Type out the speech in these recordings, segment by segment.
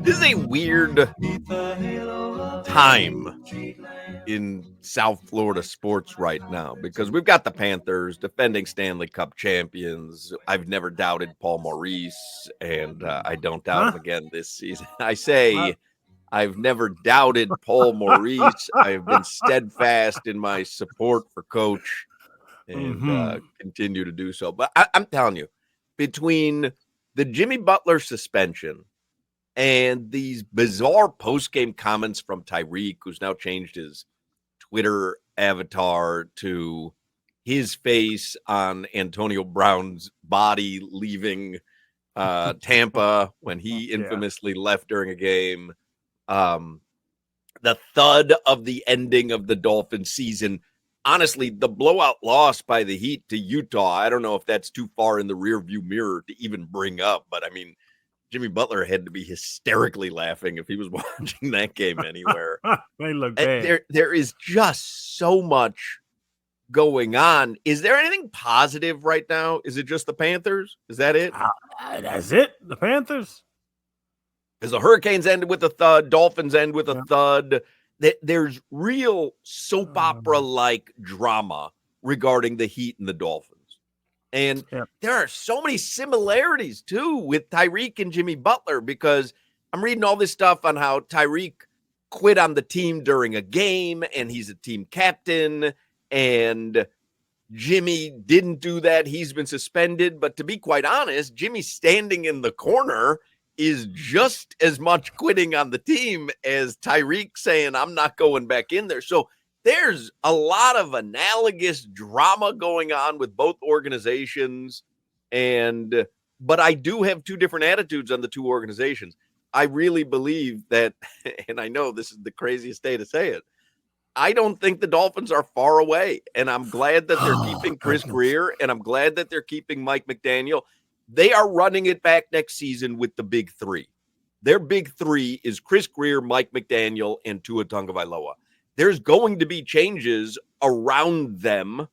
This is a weird time in South Florida sports right now because we've got the Panthers defending Stanley Cup champions. I've never doubted Paul Maurice, and I don't doubt him again this season. I say I've never doubted Paul Maurice. I've been steadfast in my support for Coach and continue to do so. But I'm telling you, between the Jimmy Butler suspension and these bizarre post-game comments from Tyreek, who's now changed his Twitter avatar to his face on Antonio Brown's body leaving Tampa when he infamously left during a game. The thud of the ending of the Dolphins season. Honestly, the blowout loss by the Heat to Utah, I don't know if that's too far in the rearview mirror to even bring up, but I mean, Jimmy Butler had to be hysterically laughing if he was watching that game anywhere. They look bad. There is just so much going on. Is there anything positive right now? Is it just the Panthers? Is that it? That's it? The Panthers? As the Hurricanes ended with a thud, Dolphins end with a thud. There's real soap opera-like drama regarding the Heat and the Dolphins. And there are so many similarities, too, with Tyreek and Jimmy Butler, because I'm reading all this stuff on how Tyreek quit on the team during a game, and he's a team captain, and Jimmy didn't do that. He's been suspended. But to be quite honest, Jimmy standing in the corner is just as much quitting on the team as Tyreek saying, I'm not going back in there. So there's a lot of analogous drama going on with both organizations. But I do have two different attitudes on the two organizations. I really believe that, and I know this is the craziest day to say it, I don't think the Dolphins are far away. And I'm glad that they're keeping Chris Grier, and I'm glad that they're keeping Mike McDaniel. They are running it back next season with the big three. Their big three is Chris Grier, Mike McDaniel, and Tua Tagovailoa. There's going to be changes around them,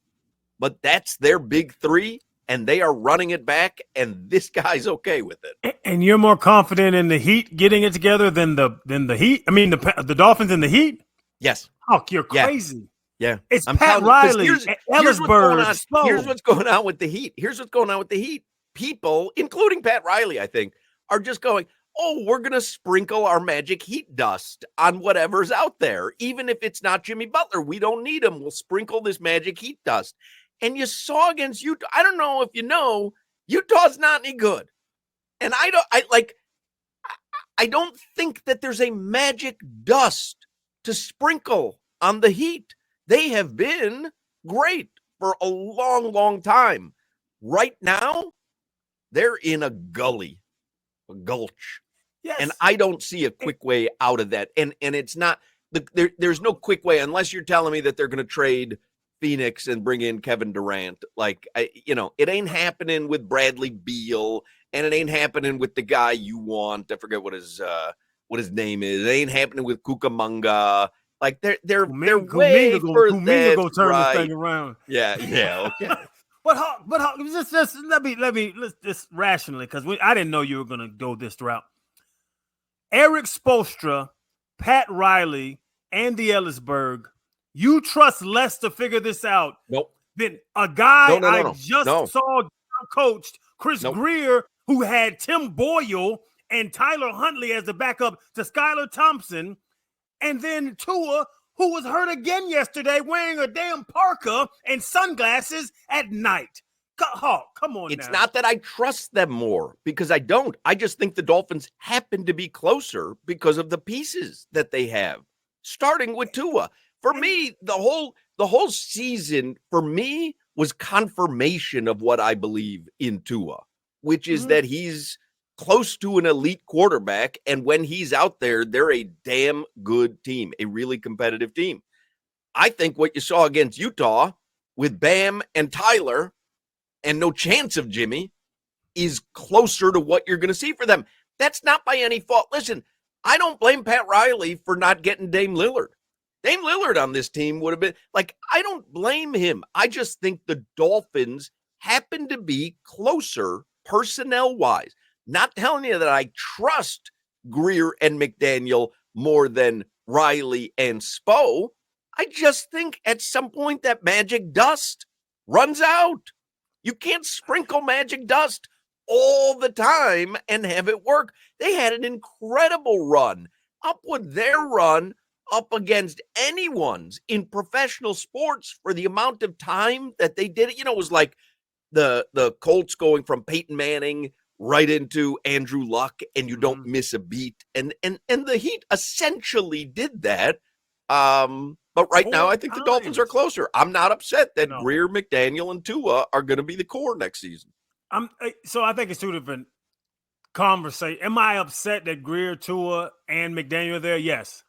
but that's their big three, and they are running it back, and this guy's okay with it. And you're more confident in the Heat getting it together than the Heat? I mean, the Dolphins and the Heat? Yes. Oh, you're crazy. Yeah. It's Pat Riley, Ellisburg. Here's what's going on with the Heat. People, including Pat Riley, I think, are just going, oh, we're going to sprinkle our magic heat dust on whatever's out there. Even if it's not Jimmy Butler, we don't need him. We'll sprinkle this magic heat dust. And you saw against Utah. I don't know if you know, Utah's not any good. And I don't think that there's a magic dust to sprinkle on the Heat. They have been great for a long, long time. Right now, they're in a gulch. Yes. And I don't see a quick way out of that. And it's not, there's no quick way unless you're telling me that they're going to trade Phoenix and bring in Kevin Durant. It ain't happening with Bradley Beal, and it ain't happening with the guy you want. I forget what his name is. It ain't happening with Cucamonga. Like they're way further. Kuminga go turn this thing around. Yeah, okay. But let's just rationally, because I didn't know you were going to go this route. Eric Spoelstra, Pat Riley, Andy Ellisburg, you trust less to figure this out than a guy saw coached, Chris Grier, who had Tim Boyle and Tyler Huntley as the backup to Skylar Thompson, and then Tua, who was hurt again yesterday wearing a damn parka and sunglasses at night. Come on. It's not that I trust them more, because I don't. I just think the Dolphins happen to be closer because of the pieces that they have, starting with Tua. For me, the whole season, for me, was confirmation of what I believe in Tua, which is that he's close to an elite quarterback, and when he's out there, they're a damn good team, a really competitive team. I think what you saw against Utah with Bam and Tyler and no chance of Jimmy is closer to what you're going to see for them. That's not by any fault. Listen, I don't blame Pat Riley for not getting Dame Lillard. Dame Lillard on this team would have been I don't blame him. I just think the Dolphins happen to be closer personnel-wise. Not telling you that I trust Grier and McDaniel more than Riley and Spo. I just think at some point that magic dust runs out. You can't sprinkle magic dust all the time and have it work. They had an incredible run. Up with their run up against anyone's in professional sports for the amount of time that they did it. You know, it was like the Colts going from Peyton Manning right into Andrew Luck, and you don't miss a beat. And the Heat essentially did that. But right now, I think the Dolphins are closer. I'm not upset that Grier, McDaniel, and Tua are going to be the core next season. So I think it's two different conversations. Am I upset that Grier, Tua, and McDaniel are there? Yes.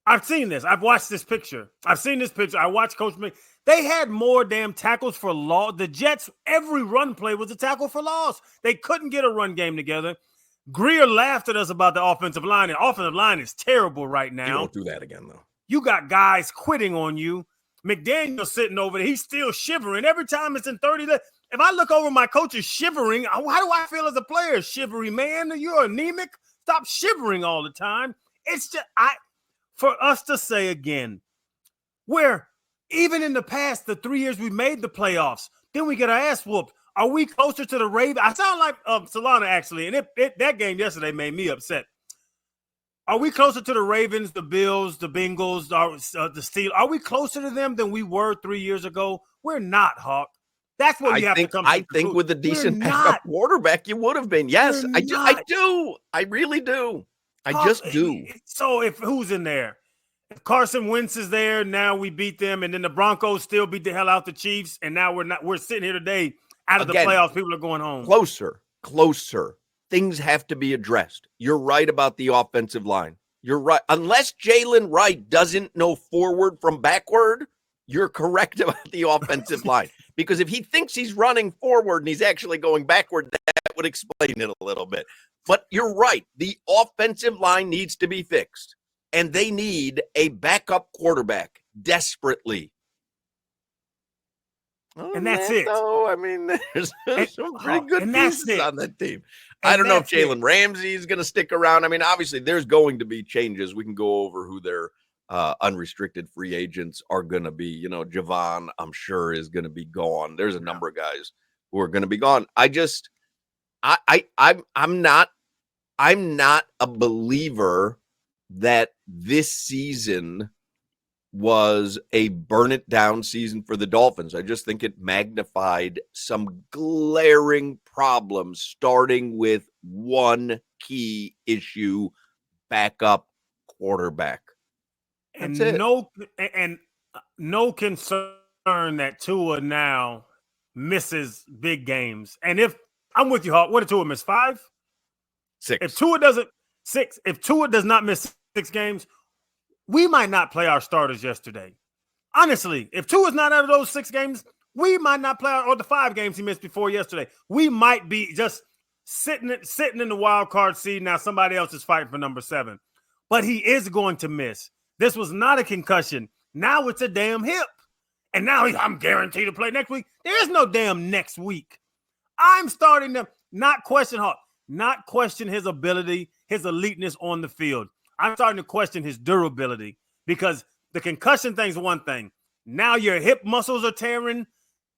I've seen this. I've watched this picture. I've seen this picture. I watched Coach Mc. They had more damn tackles for loss. The Jets, every run play was a tackle for loss. They couldn't get a run game together. Grier laughed at us about the offensive line. The offensive line is terrible right now. You won't do that again, though. You got guys quitting on you. McDaniel's sitting over there. He's still shivering. Every time it's in 30 left. If I look over, my coach is shivering. How do I feel as a player? Shivery, man. You're anemic. Stop shivering all the time. It's just for us to say again, where even in the past, the 3 years we made the playoffs, then we get our ass whooped. Are we closer to the Ravens? I sound like Solana, actually, and that game yesterday made me upset. Are we closer to the Ravens, the Bills, the Bengals, the Steelers? Are we closer to them than we were 3 years ago? We're not, Hawk. That's what you have to come to. I think with a decent backup quarterback, you would have been. Yes, I do. I really do. I just do. So if who's in there? If Carson Wentz is there, now we beat them, and then the Broncos still beat the hell out the Chiefs, and now we're sitting here today out of the playoffs. People are going home. Closer. Things have to be addressed. You're right about the offensive line. You're right. Unless Jalen Wright doesn't know forward from backward, you're correct about the offensive line. Because if he thinks he's running forward and he's actually going backward, that would explain it a little bit. But you're right. The offensive line needs to be fixed. And they need a backup quarterback desperately. And that's it. Though, I mean, there's some pretty good pieces on that team. I don't know if Jalen Ramsey is going to stick around. I mean, obviously, there's going to be changes. We can go over who their unrestricted free agents are going to be. You know, Javon, I'm sure, is going to be gone. There's a number of guys who are going to be gone. I'm not a believer that this season was a burn it down season for the Dolphins. I just think it magnified some glaring problems, starting with one key issue: backup quarterback. That's no concern that Tua now misses big games. And if I'm with you, Hawk, what did Tua miss? 5? 6. If Tua does not miss 6 games, we might not play our starters yesterday. Honestly, if Tua's not out of those 6 games, we might not play or the 5 games he missed before yesterday. We might be just sitting in the wild card seed. Now somebody else is fighting for number 7. But he is going to miss. This was not a concussion. Now it's a damn hip. And now I'm guaranteed to play next week. There is no damn next week. I'm starting to not question his ability, his eliteness on the field. I'm starting to question his durability, because the concussion thing's one thing. Now your hip muscles are tearing.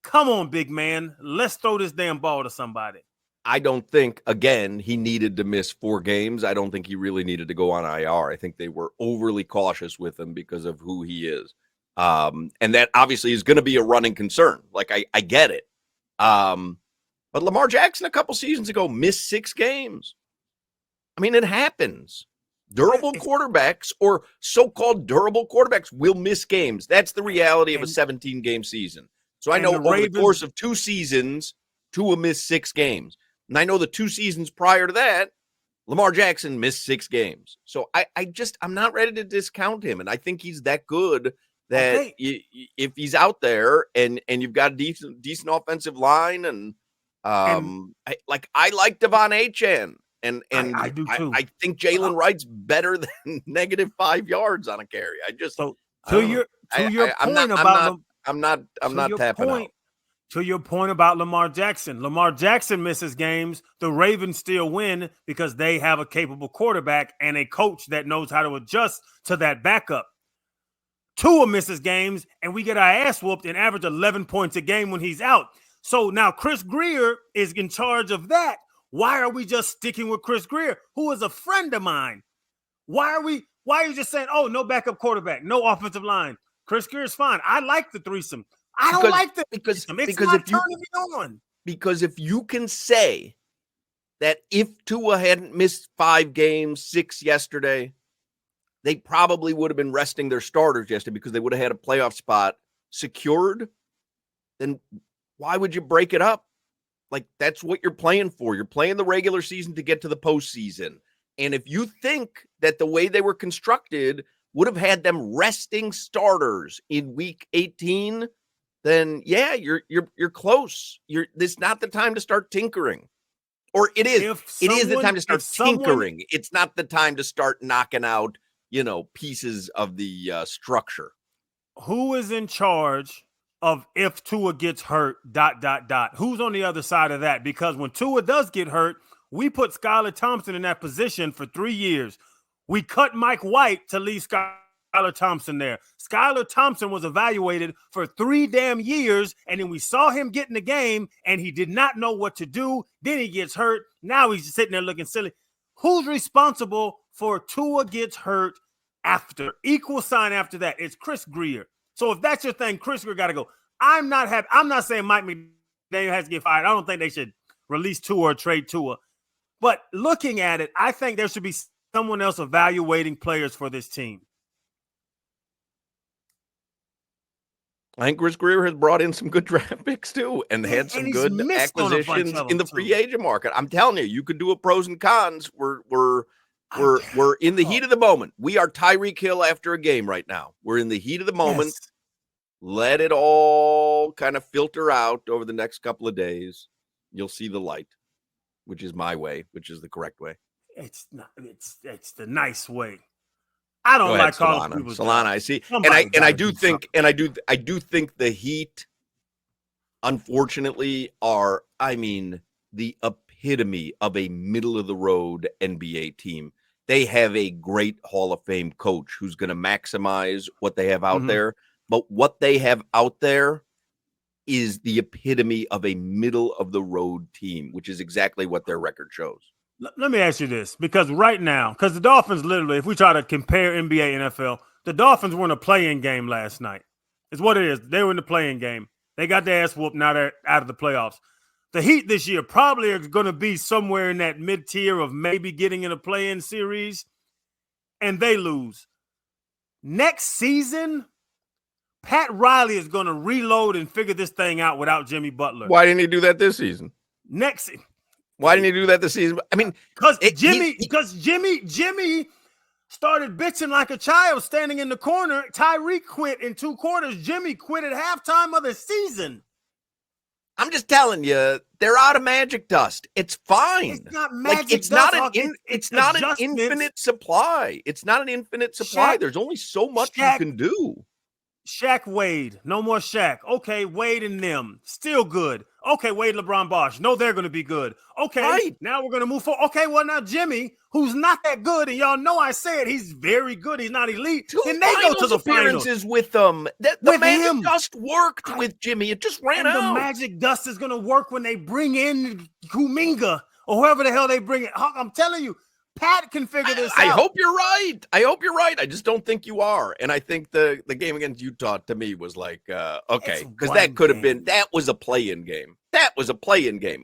Come on, big man. Let's throw this damn ball to somebody. I don't think, again, he needed to miss 4 games. I don't think he really needed to go on IR. I think they were overly cautious with him because of who he is. And that obviously is going to be a running concern. Like, I get it. But Lamar Jackson a couple seasons ago missed 6 games. I mean, it happens. Durable quarterbacks, or so-called durable quarterbacks, will miss games. That's the reality of a 17-game season. So I know over the course of 2 seasons, Tua missed 6 games. And I know the 2 seasons prior to that, Lamar Jackson missed 6 games. So I'm not ready to discount him. And I think he's that good that if he's out there and you've got a decent offensive line, and I like Devon Achane. And I do too. I think Jalen Wright's better than -5 yards on a carry. I'm not tapping out. To your point about Lamar Jackson misses games. The Ravens still win because they have a capable quarterback and a coach that knows how to adjust to that backup. Tua misses games, and we get our ass whooped and average 11 points a game when he's out. So now Chris Grier is in charge of that. Why are we just sticking with Chris Grier, who is a friend of mine? Why are you just saying, oh, no backup quarterback, no offensive line? Chris Grier is fine. I like the threesome. I don't like the threesome. It's not turning me on. Because if you can say that if Tua hadn't missed 5 games, 6 yesterday, they probably would have been resting their starters yesterday because they would have had a playoff spot secured, then why would you break it up? Like, that's what you're playing for. You're playing the regular season to get to the postseason. And if you think that the way they were constructed would have had them resting starters in week 18, then yeah, you're close. This is not the time to start tinkering. Or it is. It is the time to start tinkering. It's not the time to start knocking out, pieces of the structure. Who is in charge of if Tua gets hurt, ... Who's on the other side of that? Because when Tua does get hurt, we put Skylar Thompson in that position for 3 years. We cut Mike White to leave Skylar Thompson there. Skylar Thompson was evaluated for 3 damn years, and then we saw him get in the game, and he did not know what to do. Then he gets hurt. Now he's sitting there looking silly. Who's responsible for Tua gets hurt after? Equal sign after that. It's Chris Grier. So if that's your thing, Chris Grier got to go. I'm not happy. I'm not saying Mike McDaniel has to get fired. I don't think they should release Tua or trade Tua. But looking at it, I think there should be someone else evaluating players for this team. I think Chris Grier has brought in some good draft picks too, and had some good acquisitions in the free agent market. I'm telling you could do a pros and cons. We're in the heat of the moment. We are Tyreek Hill after a game right now. We're in the heat of the moment. Yes. Let it all kind of filter out over the next couple of days. You'll see the light, which is my way, which is the correct way. It's not. It's the nice way. I don't like calling people Solana. I see, and I do think the Heat, unfortunately, are the epitome of a middle of the road NBA team. They have a great Hall of Fame coach who's going to maximize what they have out there, but what they have out there is the epitome of a middle of the road team, which is exactly what their record shows. Let me ask you this, because right now, because the Dolphins literally, if we try to compare NBA, NFL, the Dolphins were in a play-in game last night. It's what it is. They were in the play-in game. They got their ass whooped. Now they're out of the playoffs. The Heat this year probably are going to be somewhere in that mid-tier of maybe getting in a play-in series, and they lose. Next season, Pat Riley is going to reload and figure this thing out without Jimmy Butler. Why didn't he do that this season? Why didn't he do that this season? I mean, because Jimmy started bitching like a child standing in the corner. Tyreek quit in 2 quarters. Jimmy quit at halftime of the season. I'm just telling you, they're out of magic dust. It's fine. It's not magic dust. It's not an infinite supply. It's not an infinite supply. There's only so much you can do. Shaq, Wade. No more Shaq. Okay, Wade and them. Still good. Okay, Wade, LeBron, Bosh. No, they're going to be good. Okay, right. Now we're going to move forward. Okay, well, now Jimmy, who's not that good, and y'all know I said he's very good. He's not elite. 2 and they go to the appearances finals. With them. The magic dust worked with Jimmy. It just ran out. The magic dust is going to work when they bring in Kuminga or whoever the hell they bring in. I'm telling you, Pat can figure this out. I hope you're right. I just don't think you are. And I think the game against Utah to me was like, okay, because that could have been, that was a play-in game.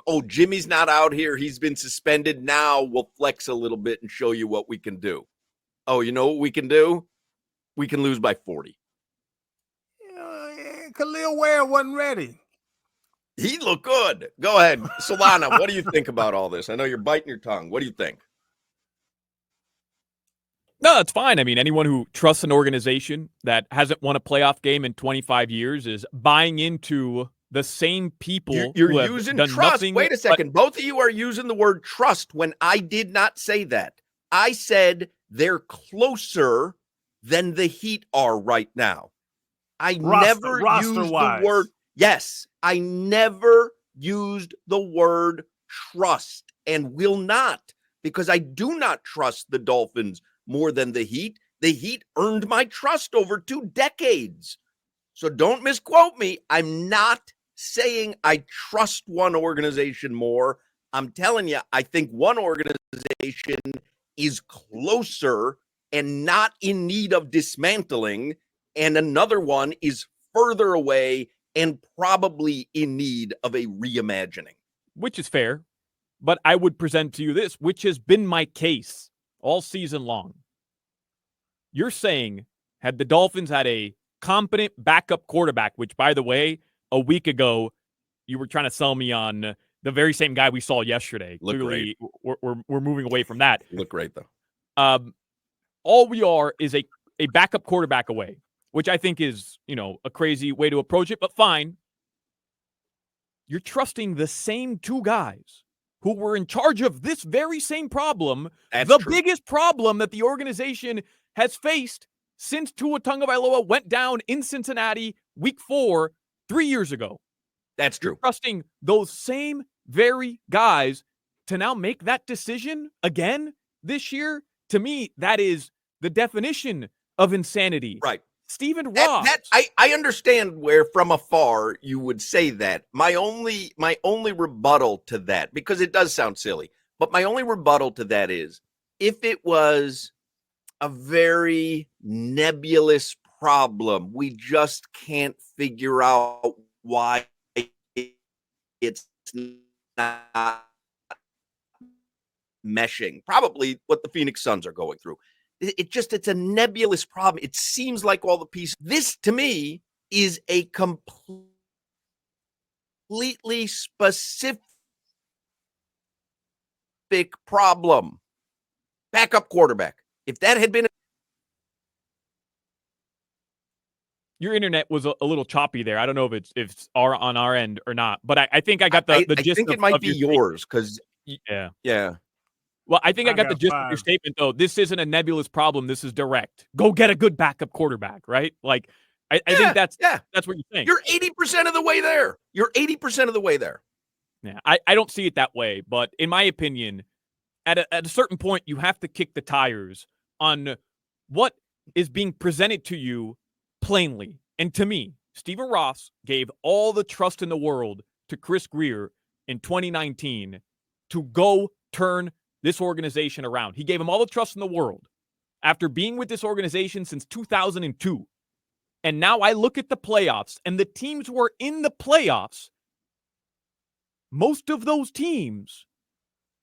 Oh, Jimmy's not out here. He's been suspended. Now we'll flex a little bit and show you what we can do. Oh, you know what we can do? We can lose by 40. Khalil Ware wasn't ready. He looked good. Go ahead. Solana, what do you think about all this? I know you're biting your tongue. What do you think? No, that's fine. I mean, anyone who trusts an organization that hasn't won a playoff game in 25 years is buying into the same people you're who have using done trust. Nothing. Wait a second. Both of you are using the word trust when I did not say that. I said they're closer than the Heat are right now. I never used the word. Yes, I never used the word trust and will not, because I do not trust the Dolphins more than the Heat. The Heat earned my trust over 2 decades. So don't misquote me. I'm not saying I trust one organization more. I'm telling you, I think one organization is closer and not in need of dismantling, and another one is further away and probably in need of a reimagining. Which is fair, but I would present to you this, which has been my case all season long. You're saying, had the Dolphins had a competent backup quarterback, which, by the way, a week ago, you were trying to sell me on the very same guy we saw yesterday. Look Clearly, we're moving away from that. Look great, though. All we are is a backup quarterback away, which I think is, a crazy way to approach it, but fine. You're trusting the same 2 guys who were in charge of this very same problem, That's true. Biggest problem that the organization has faced since Tua Tagovailoa went down in Cincinnati week 4 3 years ago. That's true. You're trusting those same very guys to now make that decision again this year. To me, that is the definition of insanity. Right. Stephen Ross. I understand where from afar you would say that. My only rebuttal to that, because it does sound silly, but my only rebuttal to that is, if it was a very nebulous problem, we just can't figure out why it's not meshing. Probably what the Phoenix Suns are going through. It's a nebulous problem. It seems like all the pieces. This, to me, is a completely specific problem. Backup quarterback. If that had been... Your internet was a little choppy there. I don't know if it's on our end or not, but I think I got the gist. I think it might be yours, because... Yeah. Well, I think I got the gist of your statement, though. This isn't a nebulous problem. This is direct. Go get a good backup quarterback, right? Like, I think that's what you're saying. You're 80% of the way there. You're 80% of the way there. Yeah, I don't see it that way, but in my opinion, at a certain point, you have to kick the tires on what is being presented to you plainly. And to me, Stephen Ross gave all the trust in the world to Chris Grier in 2019 to go turn this organization around. He gave him all the trust in the world after being with this organization since 2002. And now I look at the playoffs, and the teams who are in the playoffs, most of those teams,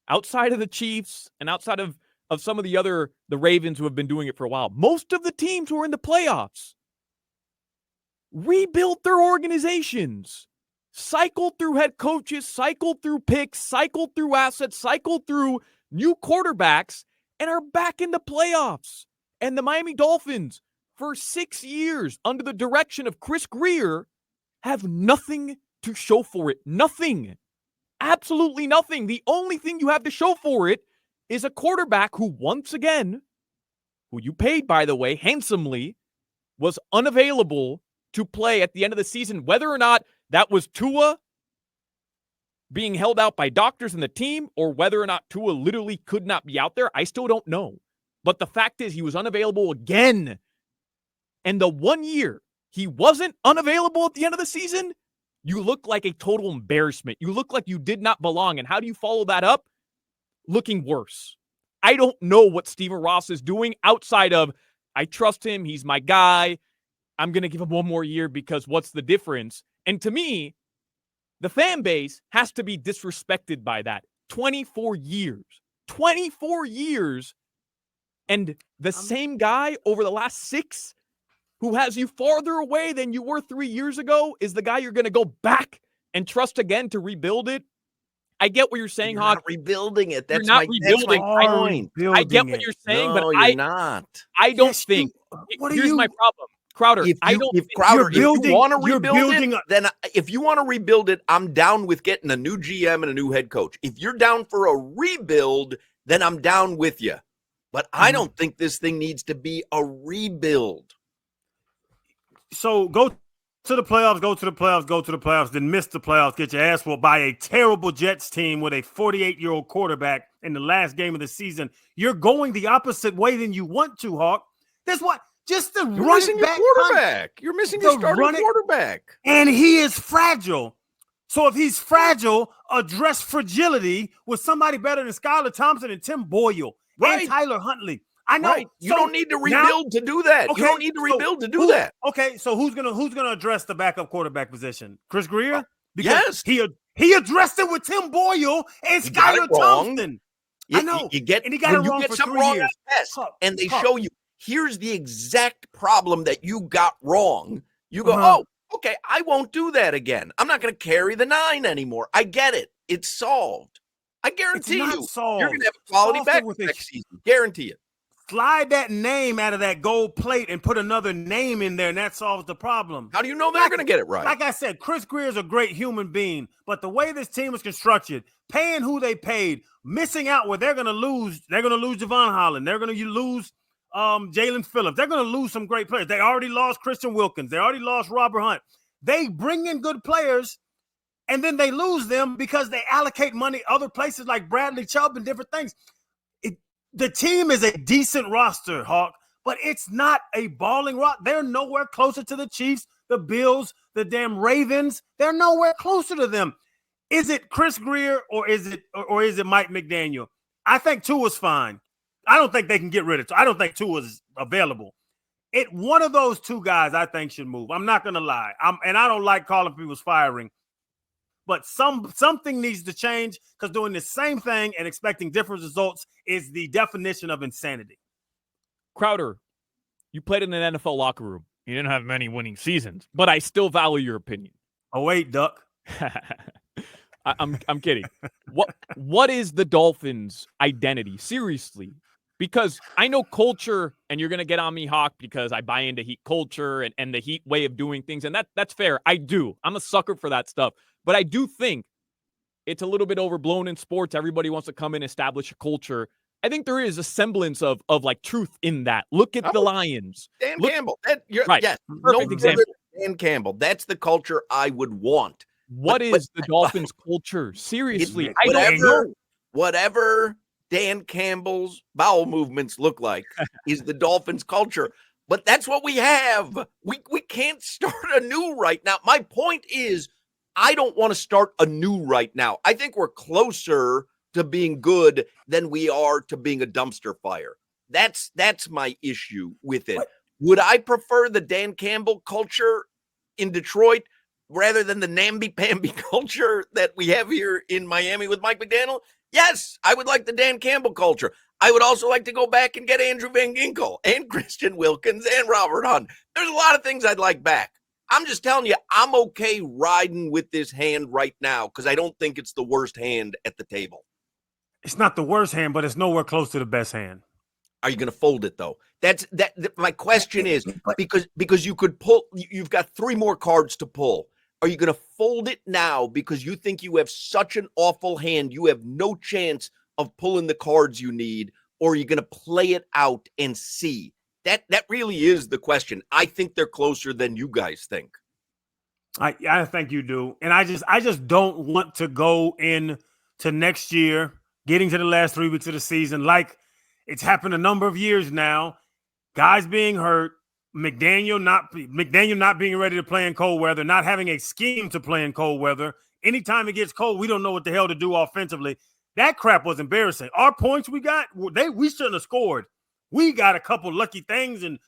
outside of the Chiefs and outside of some of the Ravens who have been doing it for a while, most of the teams who are in the playoffs rebuilt their organizations, cycled through head coaches, cycled through picks, cycled through assets, cycled through new quarterbacks, and are back in the playoffs. And the Miami Dolphins, for 6 years, under the direction of Chris Grier, have nothing to show for it. Nothing. Absolutely nothing. The only thing you have to show for it is a quarterback who, once again, who you paid, by the way, handsomely, was unavailable to play at the end of the season. Whether or not that was Tua being held out by doctors and the team, or whether or not Tua literally could not be out there, I still don't know. But the fact is, he was unavailable again. And the 1 year he wasn't unavailable at the end of the season, you look like a total embarrassment. You look like you did not belong. And how do you follow that up? Looking worse. I don't know what Stephen Ross is doing outside of, I trust him, he's my guy, I'm going to give him 1 more year because what's the difference? And to me, the fan base has to be disrespected by that. 24 years. 24 years. And the same guy over the last 6 who has you farther away than you were 3 years ago is the guy you're going to go back and trust again to rebuild it. I get what you're saying, You're Hoch. not rebuilding it. That's You're not rebuilding. my point. I get what you're saying, but you're not. I don't think. Here's my problem. Crowder, if you want to rebuild it, then if you want to rebuild it, I'm down with getting a new GM and a new head coach. If you're down for a rebuild, then I'm down with you. But I don't think this thing needs to be a rebuild. So go to the playoffs, go to the playoffs, then miss the playoffs, get your ass whooped by a terrible Jets team with a 48-year-old quarterback in the last game of the season, you're going the opposite way than you want to, Hawk. That's what. Just the You're running missing back your quarterback. You're missing your starting quarterback. And he is fragile. So if he's fragile, address fragility with somebody better than Skylar Thompson and Tim Boyle and Tyler Huntley. I know. Right. You don't need to rebuild to do that. Okay, you don't need to rebuild to do that. Okay, so who's gonna address the backup quarterback position? Chris Grier? Yes. He addressed it with Tim Boyle and Skylar Thompson. I know. You get, and he got it wrong for 3 years. And they show you, here's the exact problem that you got wrong. You go, oh, okay, I won't do that again. I'm not going to carry the 9 anymore. I get it. It's solved. I guarantee you, you're going to have a quality back next season. Guarantee it. Slide that name out of that gold plate and put another name in there, and that solves the problem. How do you know they're going to get it right? Like I said, Chris Grier is a great human being, but the way this team is constructed, paying who they paid, missing out where they're going to lose Javon Holland. They're going to lose Jalen Phillips. They're going to lose some great players. They already lost Christian Wilkins. They already lost Robert Hunt. They bring in good players, and then they lose them because they allocate money other places like Bradley Chubb and different things. The team is a decent roster, Hawk, but it's not a balling roster. They're nowhere closer to the Chiefs, the Bills, the damn Ravens. They're nowhere closer to them. Is it Chris Grier or is it Mike McDaniel? I think Tua's fine. I don't think they can get rid of Tua. I don't think Tua's available. One of those two guys I think should move. I'm not going to lie. And I don't like calling people's firing. But something needs to change because doing the same thing and expecting different results is the definition of insanity. Crowder, you played in an NFL locker room. You didn't have many winning seasons, but I still value your opinion. Oh, wait, Duck. I'm kidding. What is the Dolphins' identity? Seriously. Because I know culture, and you're going to get on me, Hawk, because I buy into Heat culture and the Heat way of doing things, and that's fair. I do. I'm a sucker for that stuff. But I do think it's a little bit overblown in sports. Everybody wants to come in and establish a culture. I think there is a semblance of like truth in that. Look at the Lions. Dan Campbell. Right. Yes. Perfect example. Dan Campbell. That's the culture I would want. What is the Dolphins' culture? Seriously. I don't know. Whatever Dan Campbell's bowel movements look like is the Dolphins' culture. But that's what we have. We can't start anew right now. My point is, I don't want to start anew right now. I think we're closer to being good than we are to being a dumpster fire. That's my issue with it. Would I prefer the Dan Campbell culture in Detroit rather than the namby-pamby culture that we have here in Miami with Mike McDaniel? Yes, I would like the Dan Campbell culture. I would also like to go back and get Andrew Van Ginkel and Christian Wilkins and Robert Hunt. There's a lot of things I'd like back. I'm just telling you, I'm okay riding with this hand right now because I don't think it's the worst hand at the table. It's not the worst hand, but it's nowhere close to the best hand. Are you going to fold it, though? My question is, because you could pull, you've got 3 more cards to pull. Are you going to fold it now because you think you have such an awful hand, you have no chance of pulling the cards you need, or are you going to play it out and see? That really is the question. I think they're closer than you guys think. I think you do. And I just don't want to go in to next year, getting to the last 3 weeks of the season, like it's happened a number of years now. Guys being hurt, McDaniel not being ready to play in cold weather, not having a scheme to play in cold weather. Anytime it gets cold, we don't know what the hell to do offensively. That crap was embarrassing. Our points we got, we shouldn't have scored. We got a couple lucky things, and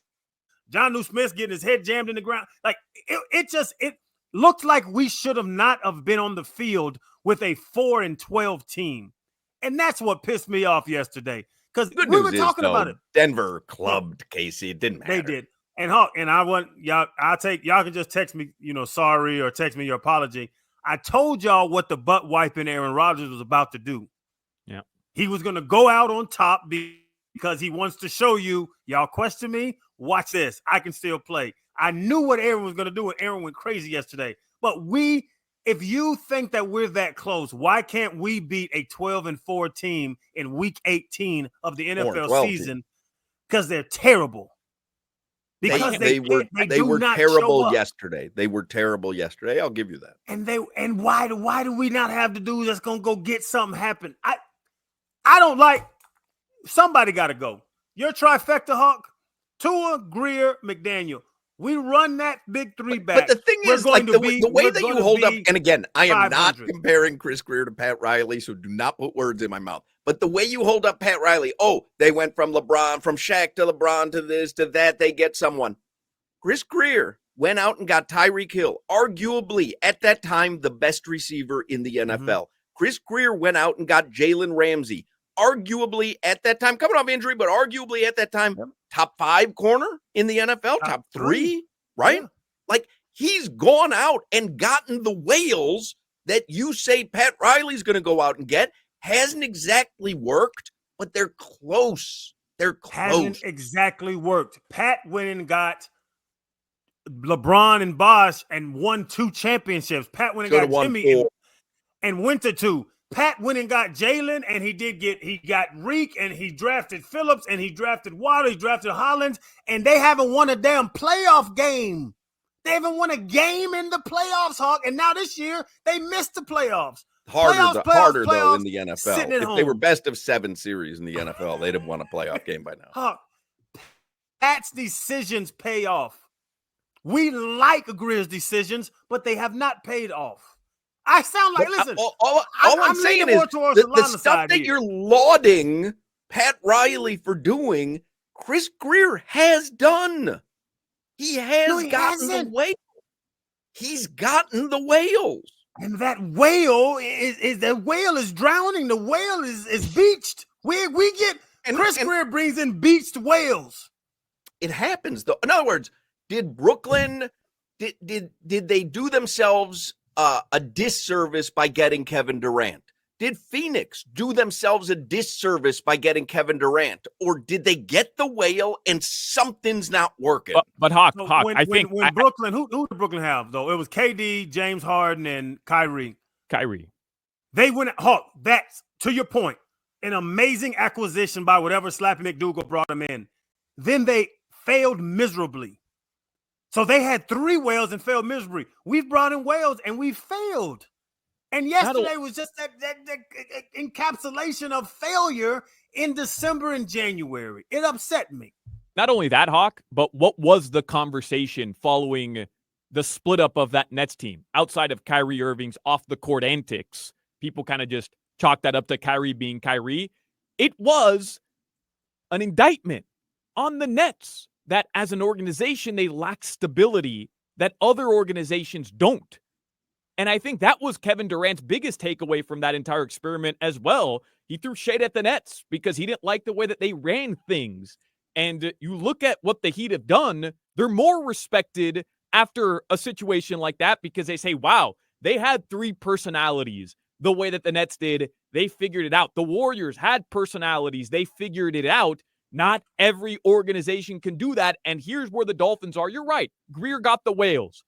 Jonnu Smith getting his head jammed in the ground. Like it looked like we should have not have been on the field with a 4-12 team, and that's what pissed me off yesterday because we were talking about it. Denver clubbed Casey. It didn't matter. They did, and I want y'all. Y'all can just text me, sorry, or text me your apology. I told y'all what the butt wiping Aaron Rodgers was about to do. Yeah, he was going to go out on top because he wants to show you, y'all question me, watch this. I can still play. I knew what Aaron was going to do, and Aaron went crazy yesterday. But if you think that we're that close, why can't we beat a 12-4 team in week 18 of the NFL season? Because they're terrible. because they do were not terrible show up. yesterday. They were terrible yesterday. I'll give you that. And why do we not have the dudes that's gonna go get something happen? I don't like. Somebody got to go. Your trifecta, Hawk, Tua, Grier, McDaniel. We run that big three back. But the thing is, like the way that you hold up, and again, I am not comparing Chris Grier to Pat Riley, so do not put words in my mouth. But the way you hold up Pat Riley, they went from Shaq to LeBron to this to that, they get someone. Chris Grier went out and got Tyreek Hill, arguably at that time the best receiver in the NFL. Mm-hmm. Chris Grier went out and got Jalen Ramsey, arguably at that time, coming off injury, but arguably at that time, top 5 corner in the NFL, top 3, right? Yeah. Like, he's gone out and gotten the whales that you say Pat Riley's going to go out and get. Hasn't exactly worked, but they're close. They're close. Hasn't exactly worked. Pat went and got LeBron and Bosh and won 2 championships. Pat went and got Jimmy and went to 2. Pat went and got Jalen, and he got Reek, and he drafted Phillips, and he drafted Water, he drafted Hollins, and they haven't won a damn playoff game. They haven't won a game in the playoffs, Hawk, and now this year they missed the playoffs. Harder though in the NFL. If they were best of 7 series in the NFL, they'd have won a playoff game by now. Hawk, Pat's decisions pay off. We like Grier's decisions, but they have not paid off. I sound like, listen, all I'm saying is the stuff that you're lauding Pat Riley for doing, Chris Grier has done. He gotten the whale. He's gotten the whales. And that whale is drowning. The whale is beached. We get Chris Grier brings in beached whales. It happens though. In other words, did Brooklyn did they do themselves a disservice by getting Kevin Durant? Did Phoenix do themselves a disservice by getting Kevin Durant? Or did they get the whale and something's not working? But Hawk, I think Brooklyn, who did Brooklyn have, though? It was KD, James Harden, and Kyrie. They went, Hawk, that's, to your point, an amazing acquisition by whatever Slappy McDougal brought them in. Then they failed miserably. So they had 3 whales and failed miserably. We've brought in whales and we failed. And yesterday was just that encapsulation of failure in December and January. It upset me. Not only that, Hawk, but what was the conversation following the split up of that Nets team? Outside of Kyrie Irving's off-the-court antics, people kind of just chalked that up to Kyrie being Kyrie. It was an indictment on the Nets that as an organization, they lack stability that other organizations don't. And I think that was Kevin Durant's biggest takeaway from that entire experiment as well. He threw shade at the Nets because he didn't like the way that they ran things. And you look at what the Heat have done, they're more respected after a situation like that because they say, wow, they had 3 personalities the way that the Nets did. They figured it out. The Warriors had personalities. They figured it out. Not every organization can do that. And here's where the Dolphins are. You're right. Grier got the whales.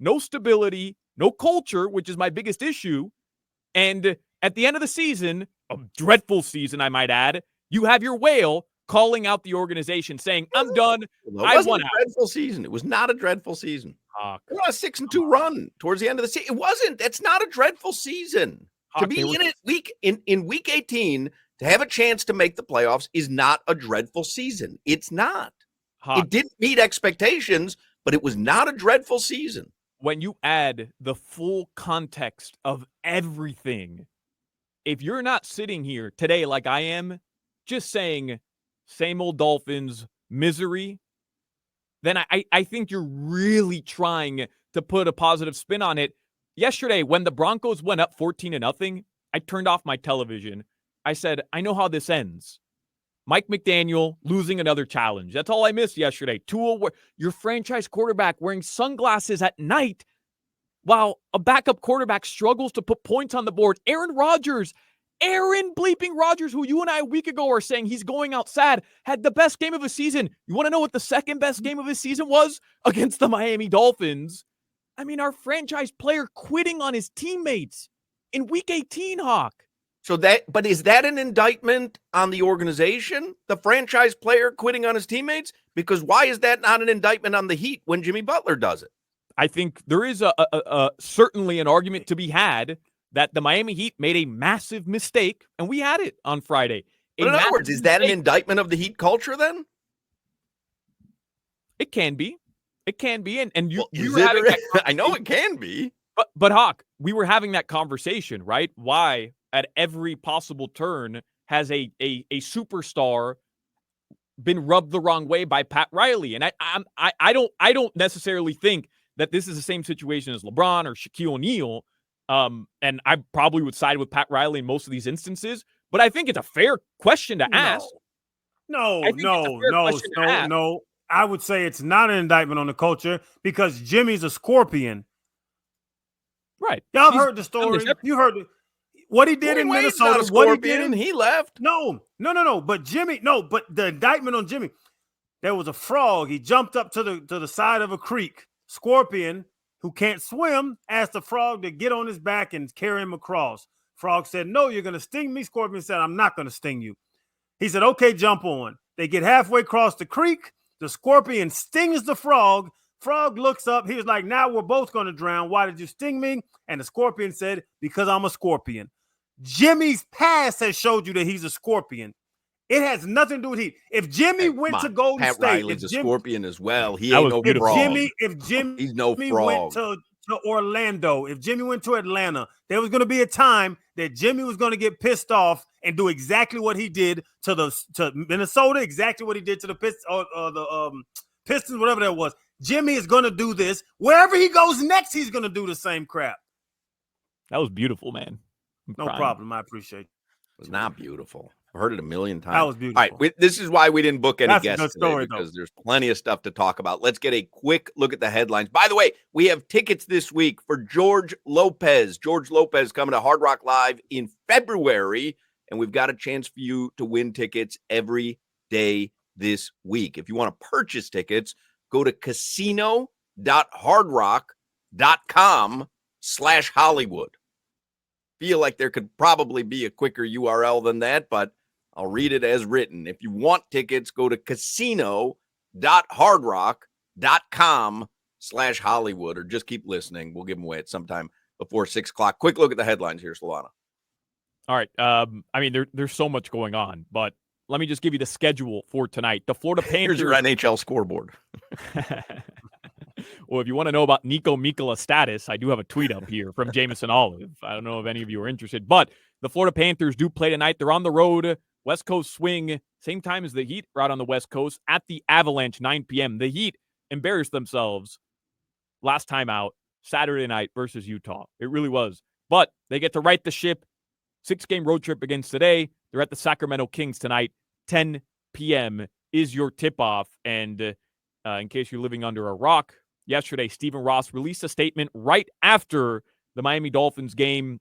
No stability, no culture, which is my biggest issue. And at the end of the season, a dreadful season, I might add, you have your whale calling out the organization saying, I'm done. I won a dreadful season. It was not a dreadful season. It was a 6-2 run towards the end of the season. It wasn't. That's not a dreadful season. To be in week 18, to have a chance to make the playoffs is not a dreadful season. It's not. It didn't meet expectations, but it was not a dreadful season. When you add the full context of everything, if you're not sitting here today like I am, just saying same old Dolphins, misery, then I think you're really trying to put a positive spin on it. Yesterday, when the Broncos went up 14-0, I turned off my television. I said, I know how this ends. Mike McDaniel losing another challenge. That's all I missed yesterday. Tua, your franchise quarterback wearing sunglasses at night while a backup quarterback struggles to put points on the board. Aaron bleeping Rodgers, who you and I a week ago are saying he's going out sad, had the best game of his season. You want to know what the second best game of his season was? Against the Miami Dolphins. I mean, our franchise player quitting on his teammates in week 18, Hawk. But is that an indictment on the organization, the franchise player quitting on his teammates? Because why is that not an indictment on the Heat when Jimmy Butler does it? I think there is a certainly an argument to be had that the Miami Heat made a massive mistake, and we had it on Friday. But in other words, is that an indictment of the Heat culture then? It can be. It can be. And you were having that I know it can be. But Hoch, we were having that conversation, right? Why at every possible turn has a superstar been rubbed the wrong way by Pat Riley? And I don't necessarily think that this is the same situation as LeBron or Shaquille O'Neal. And I probably would side with Pat Riley in most of these instances, but I think it's a fair question to ask. No. I would say it's not an indictment on the culture because Jimmy's a scorpion. Right. Y'all heard the story. You heard what he did in Minnesota. What he did, and he left. No. But Jimmy, but the indictment on Jimmy, there was a frog. He jumped up to the side of a creek. Scorpion, who can't swim, asked the frog to get on his back and carry him across. Frog said, "No, you're going to sting me." Scorpion said, "I'm not going to sting you." He said, "Okay, jump on." They get halfway across the creek. The scorpion stings the frog. Frog looks up. He was like, "Now we're both going to drown. Why did you sting me?" And the scorpion said, "Because I'm a scorpion." Jimmy's past has showed you that he's a scorpion. It has nothing to do with Heat. If Jimmy went to Golden Pat State, Riley's a scorpion as well. He ain't no frog. If Jimmy he's no frog. Went to Orlando, if Jimmy went to Atlanta, there was going to be a time that Jimmy was going to get pissed off and do exactly what he did to Minnesota, exactly what he did to the Pistons, whatever that was. Jimmy is going to do this. Wherever he goes next, he's going to do the same crap. That was beautiful, man. No problem. I appreciate it. It was not beautiful. I've heard it a million times. That was beautiful. All right, this is why we didn't book any That's guests a good story, today, because there's plenty of stuff to talk about. Let's get a quick look at the headlines. By the way, we have tickets this week for George Lopez. George Lopez coming to Hard Rock Live in February, and we've got a chance for you to win tickets every day this week. If you want to purchase tickets, go to casino.hardrock.com/Hollywood. Feel like there could probably be a quicker URL than that, but I'll read it as written. If you want tickets, go to casino.hardrock.com/Hollywood, or just keep listening. We'll give them away at some time before 6 o'clock. Quick look at the headlines here, Solana. All right. I mean, there's so much going on, but let me just give you the schedule for tonight. The Florida Panthers. Here's your NHL scoreboard. Well, if you want to know about Nico Mikola's status, I do have a tweet up here from Jameson Olive. I don't know if any of you are interested, but the Florida Panthers do play tonight. They're on the road, West Coast swing, same time as the Heat are out on the West Coast at the Avalanche, 9 p.m. The Heat embarrassed themselves last time out, Saturday night versus Utah. It really was. But they get to right the ship. 6-game road trip against today. They're at the Sacramento Kings tonight. 10 p.m. is your tip-off. And in case you're living under a rock, yesterday, Stephen Ross released a statement right after the Miami Dolphins game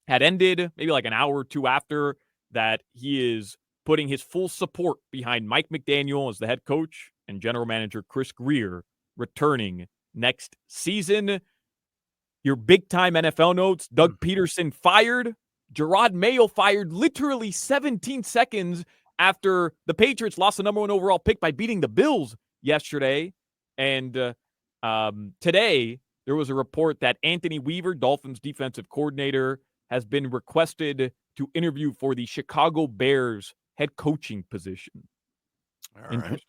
had ended, maybe like an hour or two after, that he is putting his full support behind Mike McDaniel as the head coach and general manager Chris Grier returning next season. Your big-time NFL notes: Doug Peterson fired. Gerard Mayo fired literally 17 seconds after the Patriots lost the number 1 overall pick by beating the Bills yesterday. And today, there was a report that Anthony Weaver, Dolphins defensive coordinator, has been requested to interview for the Chicago Bears head coaching position. All right.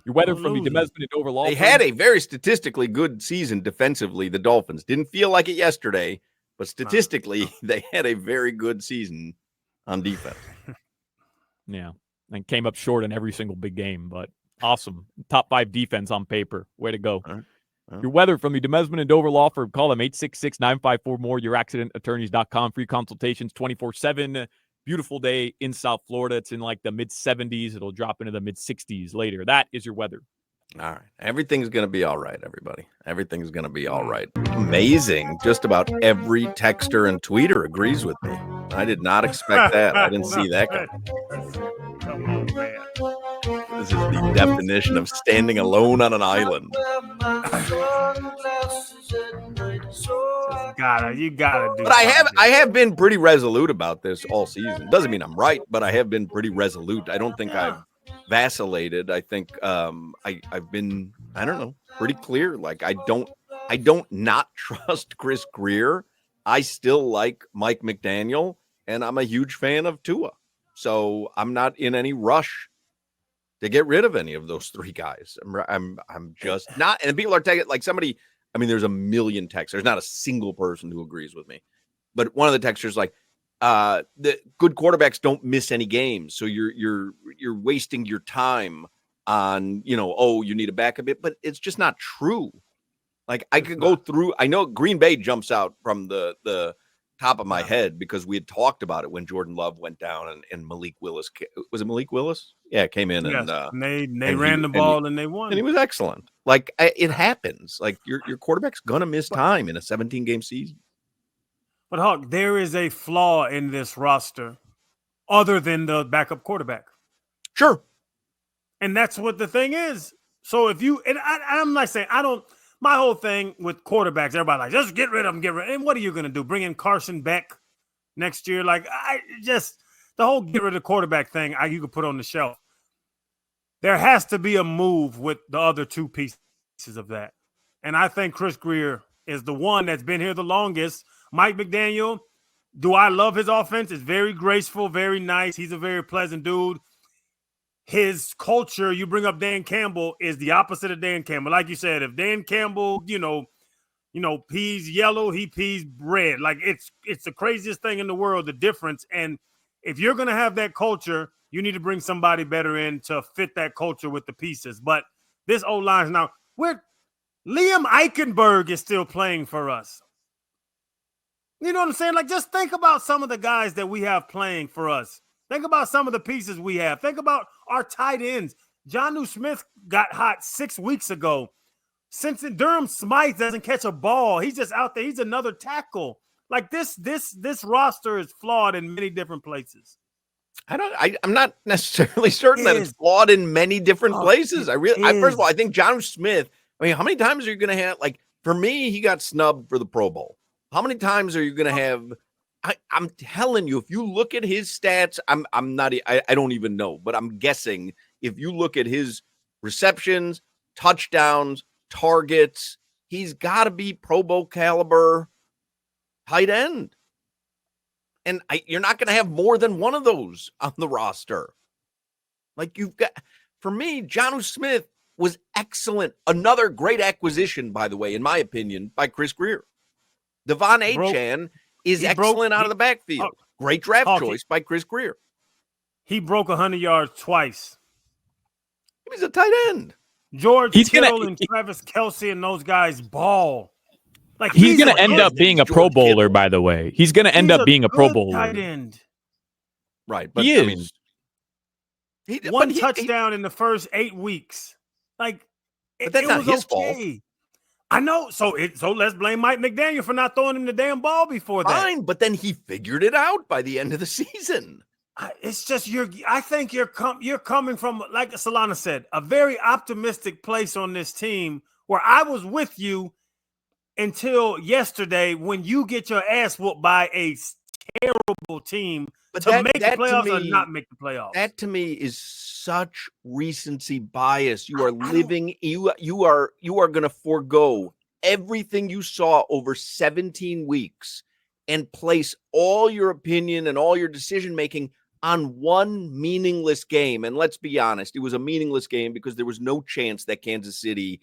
Your weather from the Demesman and Dover Law. They had a very statistically good season defensively, the Dolphins. Didn't feel like it yesterday, but statistically, they had a very good season on defense. Yeah, and came up short in every single big game, but awesome. Top 5 defense on paper. Way to go. Your weather from the Demesman and Dover Law Firm. Call them 866-954-MORE, youraccidentattorneys.com. Free consultations 24/7. Beautiful day in South Florida. It's in like the mid-70s. It'll drop into the mid-60s later. That is your weather. All right. Everything's going to be all right, everybody. Everything's going to be all right. Amazing. Just about every texter and tweeter agrees with me. I did not expect that. I didn't see that coming. This is the definition of standing alone on an island. You gotta do. But I have been pretty resolute about this all season. Doesn't mean I'm right, but I have been pretty resolute. I don't think I've vacillated. I think I've been, I don't know, pretty clear. Like I don't not trust Chris Grier. I still like Mike McDaniel, and I'm a huge fan of Tua. So I'm not in any rush to get rid of any of those three guys. I'm just not. And people are taking like somebody. I mean, there's a million texts. There's not a single person who agrees with me. But one of the texters like, the good quarterbacks don't miss any games, so you're wasting your time on you need a backup. But it's just not true. Like I could go through. I know Green Bay jumps out from the top of my head because we had talked about it when Jordan Love went down and Malik Willis. Was it Malik Willis? Yeah, came in and they ran the ball and they won. And he was excellent. Like it happens. Like your quarterback's gonna miss time in a 17-game season. But Hoch, there is a flaw in this roster other than the backup quarterback. Sure. And that's what the thing is. So if you I'm not saying my whole thing with quarterbacks, everybody like, just get rid of them, And what are you going to do? Bring in Carson Beck next year? Like, the whole get rid of the quarterback thing, you could put on the shelf. There has to be a move with the other two pieces of that. And I think Chris Grier is the one that's been here the longest. Mike McDaniel, do I love his offense? It's very graceful, very nice. He's a very pleasant dude. His culture, you bring up Dan Campbell, is the opposite of Dan Campbell. Like you said, if Dan Campbell, pees yellow, he pees red. Like it's the craziest thing in the world, the difference. And if you're going to have that culture, you need to bring somebody better in to fit that culture with the pieces. But this O-line now, Liam Eichenberg is still playing for us. You know what I'm saying? Like, just think about some of the guys that we have playing for us. Think about some of the pieces we have. Think about our tight ends. Jonnu Smith got hot 6 weeks ago. Since Durham Smythe doesn't catch a ball, he's just out there. He's another tackle. Like this roster is flawed in many different places. I'm not necessarily certain that it's flawed in many different places. First of all, I think Jonnu Smith. I mean, how many times are you going to have? Like for me, he got snubbed for the Pro Bowl. How many times are you going to have? I'm telling you, if you look at his stats, I don't even know, but I'm guessing if you look at his receptions, touchdowns, targets, he's got to be Pro Bowl caliber tight end. And you're not going to have more than one of those on the roster. Like for me, Jonnu Smith was excellent. Another great acquisition, by the way, in my opinion, by Chris Grier. Devon Achane is excellent out of the backfield. Great draft choice by Chris Grier. He broke 100 yards twice. He was a tight end. George Kittle and Travis Kelce and those guys ball. Like he's going to end up being a Pro Bowler, by the way. He's going to end up being a Pro Bowler. Tight end. Right. But he is. One touchdown in the first 8 weeks. Like, but that's not his fault. I know. So let's blame Mike McDaniel for not throwing him the damn ball before that. Fine, but then he figured it out by the end of the season. It's just I think you're coming from, like Solana said, a very optimistic place on this team where I was with you until yesterday when you get your ass whooped by a terrible team to make the playoffs or not make the playoffs. That to me is such recency bias. You are living. You are going to forego everything you saw over 17 weeks and place all your opinion and all your decision making on one meaningless game. And let's be honest, it was a meaningless game because there was no chance that Kansas City,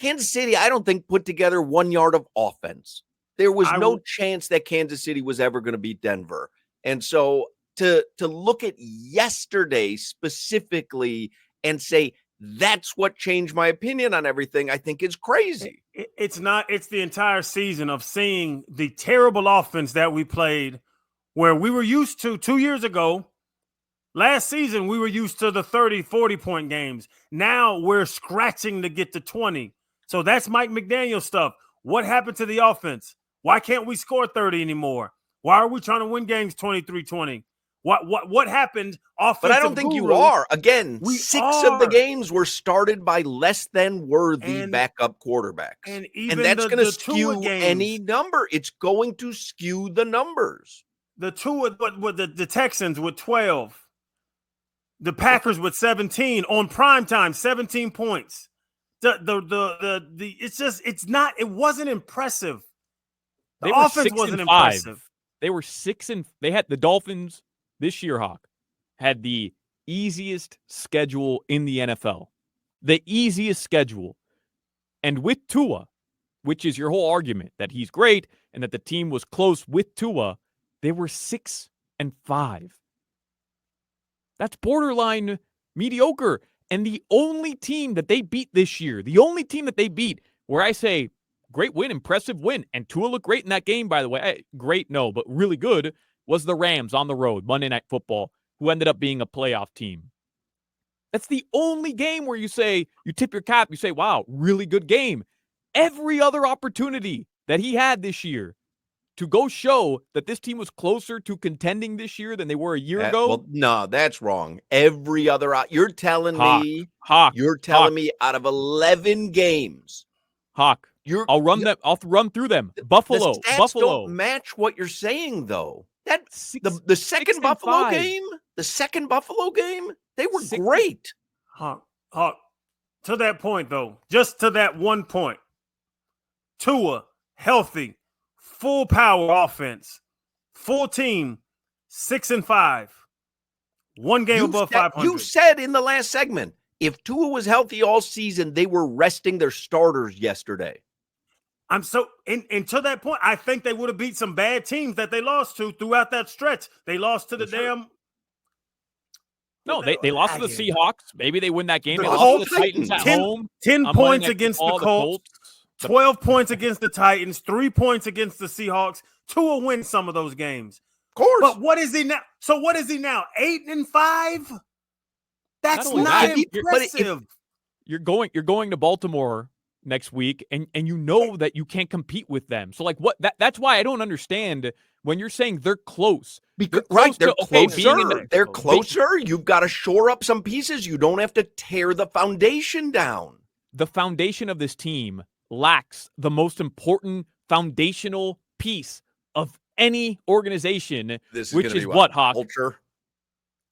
I don't think put together 1 yard of offense. There was no chance that Kansas City was ever going to beat Denver. And so to look at yesterday specifically and say that's what changed my opinion on everything, I think is crazy. It's not. It's the entire season of seeing the terrible offense that we played where we were used to 2 years ago. Last season, we were used to the 30, 40-point games. Now we're scratching to get to 20. So that's Mike McDaniel stuff. What happened to the offense? Why can't we score 30 anymore? Why are we trying to win games 23-20? What happened? But I don't think you are. Again, We 6 of the are. games were started by less than worthy And- backup quarterbacks. And even that's going to the Tua skew games, any number. It's going to skew the numbers. the Tua, with the Texans with 12, the Packers with 17 on prime time, 17 points. It wasn't impressive. The offense wasn't impressive. They were 6 and they had the Dolphins this year, Hoch, had the easiest schedule in the NFL. The easiest schedule. And with Tua, which is your whole argument that he's great and that the team was close with Tua, they were 6 and 5. That's borderline mediocre. And the only team that they beat this year, where I say, great win, impressive win, and Tua looked great in that game, by the way. Great, no, but really good, was the Rams on the road, Monday Night Football, who ended up being a playoff team. That's the only game where you tip your cap, you say, wow, really good game. Every other opportunity that he had this year to go show that this team was closer to contending this year than they were a year ago. Well, no, that's wrong. Every other, you're telling me out of 11 games. Hoch, I'll run through them. Buffalo. The stats don't match what you're saying, though. The second Buffalo game, they were great. Hoch, to that point, though, just to that one point, Tua, healthy, full power offense, full team, 6 and 5, one game above 500. You said in the last segment, if Tua was healthy all season, they were resting their starters yesterday. And to that point, I think they would have beat some bad teams that they lost to throughout that stretch. They lost to the damn. No, they lost to the Seahawks. Maybe they win that game. The They lost to the Titans at home. 10 points against the Colts. 12 points against the Titans, 3 points against the Seahawks. Tua wins some of those games. Of course. But what is he now? So what is he now? 8 and 5? That's not impressive. You're going to Baltimore next week, and you know that you can't compete with them. So like that's why I don't understand when you're saying they're close. They're closer. You've got to shore up some pieces. You don't have to tear the foundation down. The foundation of this team lacks the most important foundational piece of any organization, which is what, Hoch? Culture.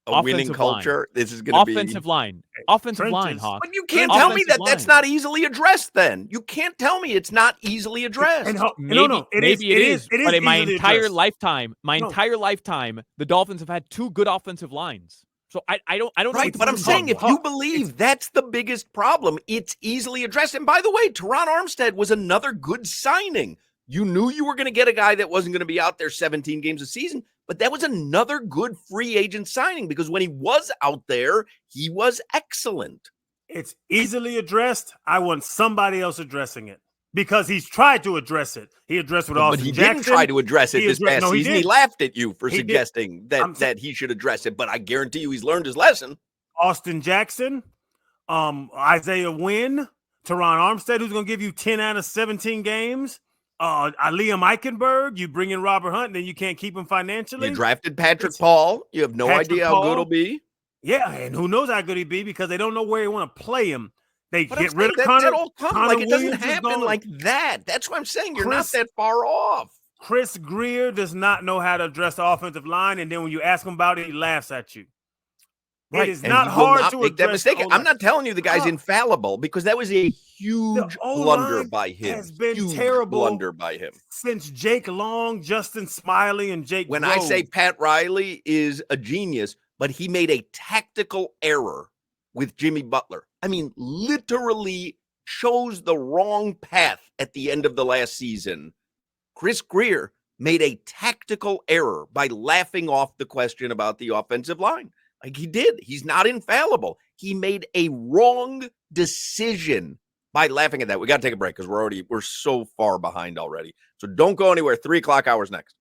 A winning culture. Line. This is going to be offensive line. Offensive line, Hoch. But you can't tell me that's not easily addressed. Then you can't tell me it's not easily addressed. Maybe it is. But in my entire lifetime, the Dolphins have had 2 good offensive lines. So I don't know. Right, but I'm saying if you believe that's the biggest problem, it's easily addressed. And by the way, Teron Armstead was another good signing. You knew you were going to get a guy that wasn't going to be out there 17 games a season, but that was another good free agent signing because when he was out there, he was excellent. It's easily addressed. I want somebody else addressing it because he's tried to address it. He addressed with Austin Jackson. But he didn't try to address it this past season. He laughed at you for suggesting that he should address it, but I guarantee you he's learned his lesson. Austin Jackson, Isaiah Wynn, Teron Armstead, who's going to give you 10 out of 17 games. Liam Eichenberg, you bring in Robert Hunt, and then you can't keep him financially. You drafted Patrick Paul. You have no idea how good he'll be. Yeah, and who knows how good he'll be because they don't know where you want to play him. They get rid of Connor. It doesn't happen like that. That's what I'm saying. You're not that far off. Chris Grier does not know how to address the offensive line, and then when you ask him about it, he laughs at you. Right. It is not hard to make that mistake. I'm not telling you the guy's infallible because that was a huge blunder by him. Has been terrible blunder by him since Jake Long, Justin Smiley, and Jake. When Rose. I say Pat Riley is a genius, but he made a tactical error with Jimmy Butler. I mean, literally chose the wrong path at the end of the last season. Chris Grier made a tactical error by laughing off the question about the offensive line. Like he did. He's not infallible. He made a wrong decision by laughing at that. We got to take a break because we're so far behind already. So don't go anywhere. 3:00 hours next.